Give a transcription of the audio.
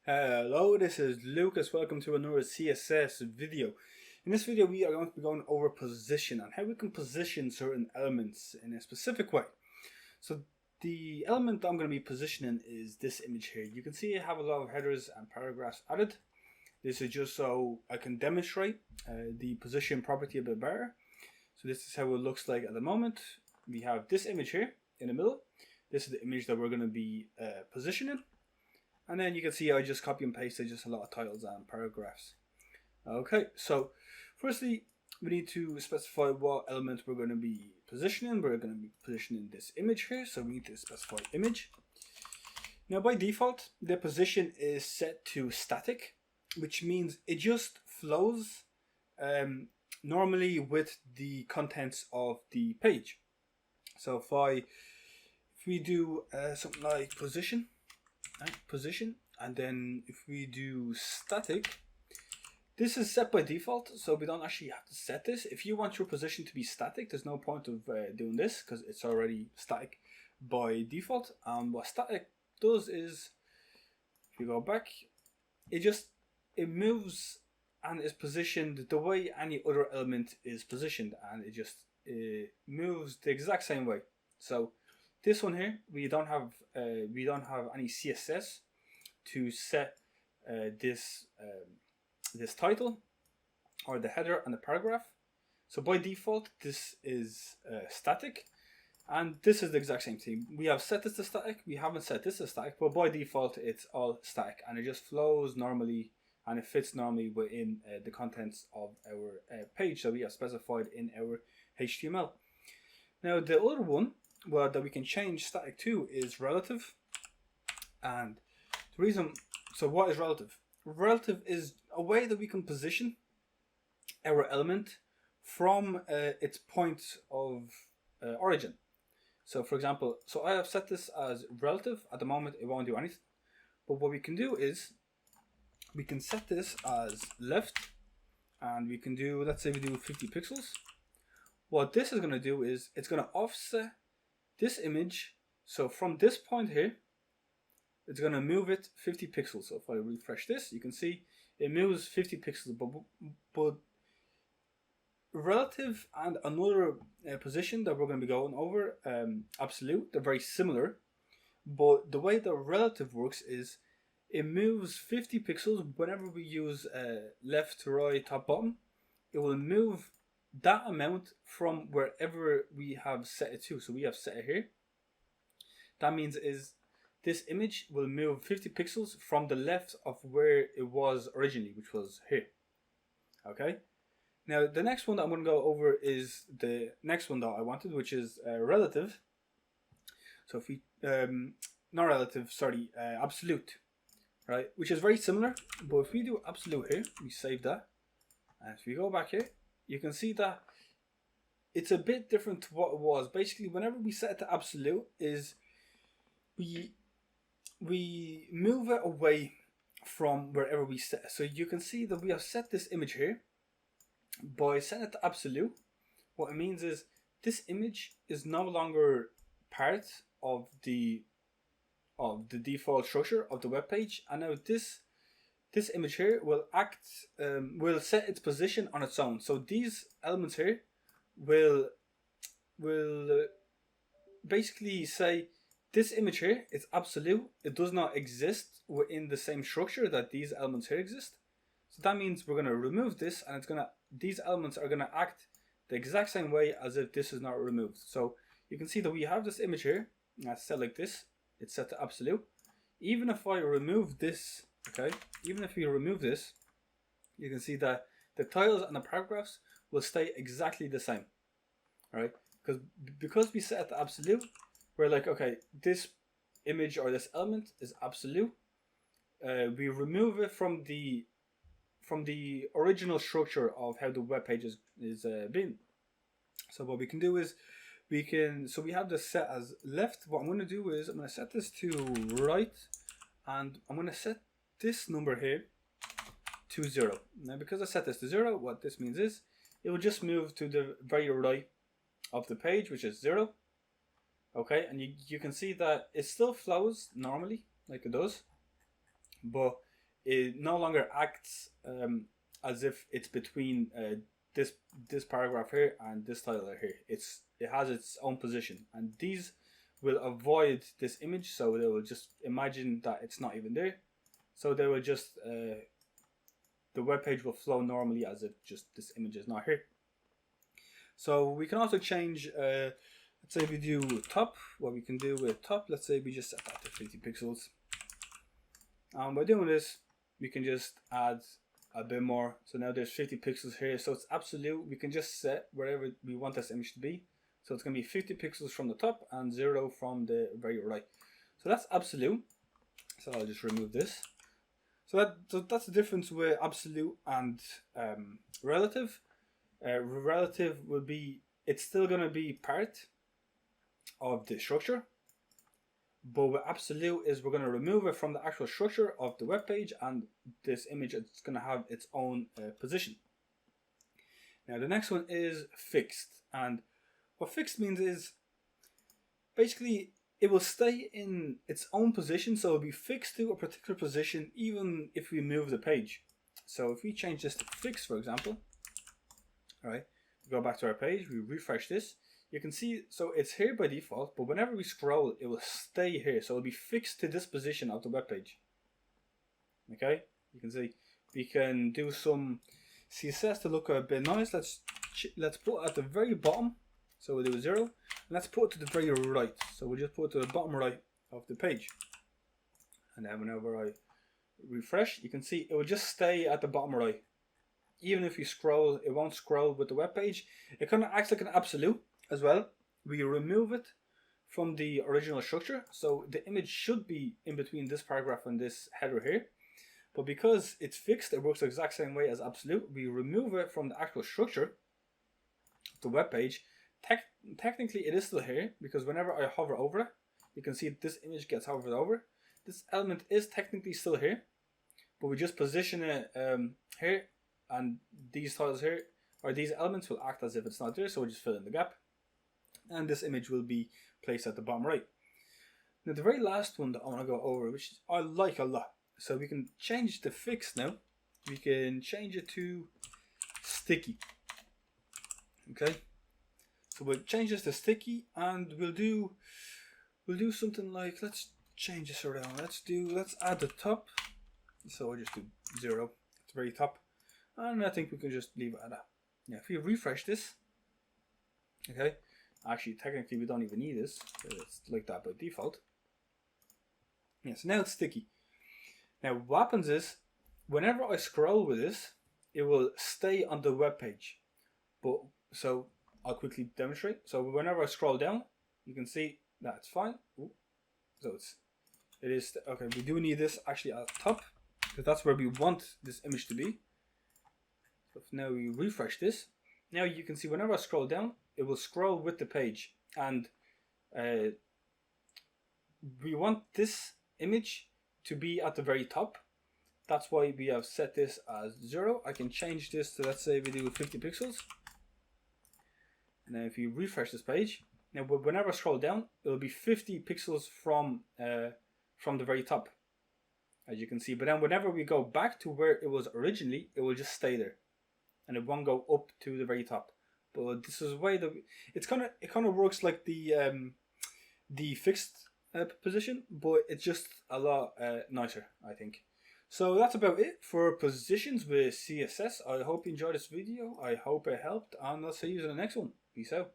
Hello, this is Lucas. Welcome to another CSS video. In this video, we are going to be going over position and how we can position certain elements in a specific way. So the element I'm going to be positioning is this image here. You can see I have a lot of headers and paragraphs added. This is just so I can demonstrate the position property a bit better. So this is how it looks like at the moment. We have this image here in the middle. This is the image that we're going to be positioning. And then you can see I just copy and pasted just a lot of titles and paragraphs. Okay, so firstly, we need to specify what element we're going to be positioning. We're going to be positioning this image here, so we need to specify image. Now by default, the position is set to static, which means it just flows normally with the contents of the page. So if we do something like position, and then if we do static, this is set by default, so we don't actually have to set this. If you want your position to be static, there's no point of doing this because it's already static by default. What static does is, if you go back, it moves and is positioned the way any other element is positioned, and it moves the exact same way. So this one here, we don't have any CSS to set this title or the header and the paragraph. So by default, this is static, and this is the exact same thing. We have set this to static. We haven't set this to static, but by default, it's all static, and it just flows normally and it fits normally within the contents of our page that we have specified in our HTML. Now the other one that we can change static to is relative. And the reason, so what is relative? Relative is a way that we can position our element from its point of origin. So for example, so I have set this as relative. At the moment it won't do anything, but what we can do is we can set this as left, and we can do, let's say we do 50 pixels. What this is going to do is it's going to offset this image, so from this point here, it's going to move it 50 pixels. So if I refresh this, you can see it moves 50 pixels. But relative and another position that we're going to be going over, absolute, they're very similar. But the way the relative works is it moves 50 pixels whenever we use left to right, top, bottom. It will move that amount from wherever we have set it to. So we have set it here. That means is this image will move 50 pixels from the left of where it was originally, which was here. Okay. Now the next one that I'm going to go over is the next one that I wanted, which is relative. So if we not relative, sorry, absolute, right? Which is very similar, but if we do absolute here, we save that, and if we go back here, you can see that it's a bit different to what it was. Basically, whenever we set it to absolute, is we move it away from wherever we set it. So you can see that we have set this image here. By setting it to absolute, what it means is this image is no longer part of the default structure of the web page, and now this image here will set its position on its own. So these elements here will basically say this image here is absolute. It does not exist within the same structure that these elements here exist. So that means we're going to remove this, and these elements are going to act the exact same way as if this is not removed. So you can see that we have this image here, and it's set like this. It's set to absolute. Even if I remove this, okay, even if we remove this, you can see that the titles and the paragraphs will stay exactly the same. Alright, because we set it to absolute, we're like, okay, this image or this element is absolute. We remove it from the original structure of how the web page is been. So what we can do is so we have this set as left. What I'm going to do is I'm going to set this to right, and I'm going to set this number here to 0. Now because I set this to 0, what this means is it will just move to the very right of the page, which is 0. Okay, and you can see that it still flows normally like it does, but it no longer acts as if it's between this paragraph here and this title here. It has its own position, and these will avoid this image, so they will just imagine that it's not even there. So they will just the web page will flow normally as if just this image is not here. So we can also change. Let's say we do top. What we can do with top, let's say we just set that to 50 pixels. And by doing this, we can just add a bit more. So now there's 50 pixels here. So it's absolute. We can just set wherever we want this image to be. So it's going to be 50 pixels from the top and 0 from the very right. So that's absolute. So I'll just remove this. So that's the difference with absolute and relative. Relative will be, it's still going to be part of the structure, but with absolute is we're going to remove it from the actual structure of the web page, and this image is going to have its own position. Now the next one is fixed, and what fixed means is basically it will stay in its own position, so it'll be fixed to a particular position even if we move the page. So if we change this to fixed, for example, all right, we go back to our page, we refresh this, you can see, so it's here by default, but whenever we scroll, it will stay here. So it'll be fixed to this position of the web page. Okay, you can see we can do some CSS to look a bit nice. Let's put it at the very bottom. So we'll do a 0. And let's put it to the very right. So we'll just put it to the bottom right of the page. And then whenever I refresh, you can see it will just stay at the bottom right. Even if you scroll, it won't scroll with the web page. It kind of acts like an absolute as well. We remove it from the original structure, so the image should be in between this paragraph and this header here, but because it's fixed, it works the exact same way as absolute. We remove it from the actual structure of the web page. Technically it is still here, because whenever I hover over it, you can see this image gets hovered over. This element is technically still here, but we just position it here, and these titles here, or these elements, will act as if it's not there, so we'll just fill in the gap. And this image will be placed at the bottom right. Now the very last one that I want to go over, which I like a lot, so we can change the fix now. We can change it to sticky. Okay, so we'll change this to sticky, and we'll do something like, let's change this around. Let's add the top. So I'll just do 0 at the very top, and I think we can just leave it at that. Now if we refresh this, okay. Actually, technically, we don't even need this. It's like that by default. Yeah, so now it's sticky. Now, what happens is, whenever I scroll with this, it will stay on the web page. But so I'll quickly demonstrate. So whenever I scroll down, you can see that it's fine. Ooh. So it is okay. We do need this actually at the top, because that's where we want this image to be. So if now we refresh this. Now you can see whenever I scroll down, it will scroll with the page, and we want this image to be at the very top. That's why we have set this as 0. I can change this to, let's say we do 50 pixels. And then if you refresh this page, now whenever I scroll down, it will be 50 pixels from the very top, as you can see. But then whenever we go back to where it was originally, it will just stay there, and it won't go up to the very top. But this is why it kind of works like the fixed position, but it's just a lot nicer, I think. So that's about it for positions with CSS. I hope you enjoyed this video. I hope it helped, and I'll see you in the next one. Peace out.